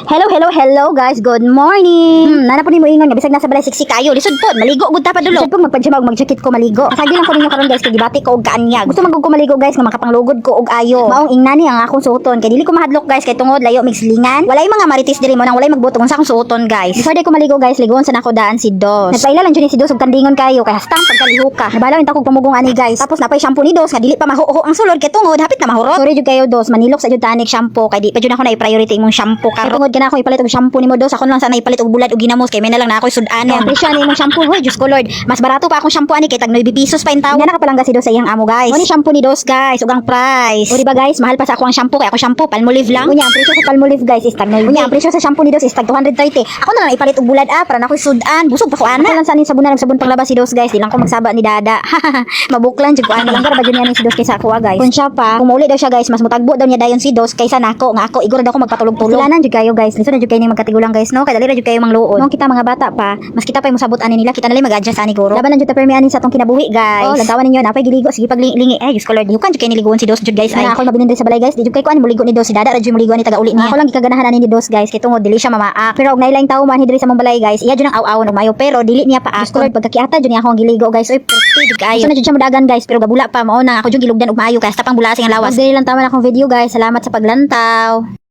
Hello guys, good morning. Nana po ni mo ingon nga bisag nasa balay siksi kayo. Lisod pod, maligo gud ta pa dulo. Lisod po magpadyama og magjakit ko maligo. Kasagi lang ko ninyo karon guys kay gibati ko og kaanyag. Gusto man gud ko maligo guys nga makapanglugod ko og ayo. Maong ingna ni ang akong suoton kay dili ko mahadlok guys kay tungod layo migsilingan. Walay mga marites diri mo nang walay magbutong sa akong suoton guys. Before day ko maligo guys, ligon sa nako daan si Dos. Nagpaila lang jud ni si Dos og tandingon kayo kay hastang pagkaliho ka. Nabalaw inta kog pamugong ani guys. Tapos napay shampoo ni Dos nga dili pa mahuho ang sulod kay tungod hapit na mahurot. Sorry jud kayo Dos, manilok sa jud tanik shampoo kay di pa jud ako na i-priority imong shampoo karon. Tungod kana ako ipalit og shampoo nimo Dos, ako lang sana ipalit og bulad og ginamos kay may na lang na ako sudan. Ang presyo ni imong shampoo, hoy Diyos ko Lord. Mas barato pa akong shampoo ani kay tag 9 pesos pa in tawo. Nga nakapalangga si Dos sa iyang amo guys. Mo ni shampoo ni Dos guys, ug ang price. O di ba guys, mahal pa sa ako ang shampoo kay ako shampoo Palmolive lang. Unya ang presyo sa Palmolive guys is tag 9. Unya ang presyo sa shampoo ni Dos is tag 230. Ako na lang ipalit og bulad para na ako sudan. Busog pa ko ana. Ako lang sanin sabunan og sabon panglabas si Dos guys. Di lang ko magsaba ni Dada. Mabuklan jud ko ana lang ba jud niya ni si Dos kaysa ako guys. Kun siya pa, kung mauli daw siya guys, mas mutagbo daw niya dayon si Dos kaysa nako nga ako igor daw ko magpatulog-tulog. Silanan jud kayo guys. Lisod na jud kayo ning magkatigulang guys no. Kay dali ra jud kayo mangluon. Nung kita mga bata pa, mas kita pa yung sabot ani nila, kita na lang mag-adjust ani guro. Laban lang jud ta permi ani sa tong kinabuhi guys. Oh, lantawan ninyo napay giligo sige paglingi. Diyos ko Lord, yukan jud kay niligoon si Dos jud guys. Ay ako mabinin sa balay guys. Di jud kay ko ani muligo ni Dos si Dada ra jud muligo ani taga-uli niya. Ako lang gikaganahan ani ni Dos guys kay tungod dili siya mamaak. Pero og nailaing tawo man hidri sa mong balay guys. Iya jud ang aw-awon og mayo pero dili niya pa ako. Lord pagkakiata jud niya ako ang giligo guys. Oy purti jud kayo. So na jud siya mudagan guys pero gabula pa mao nang ako jud gilugdan og maayo kay hasta pang bulasin ang lawas. Dili lang tama na akong video guys. Salamat sa paglantaw.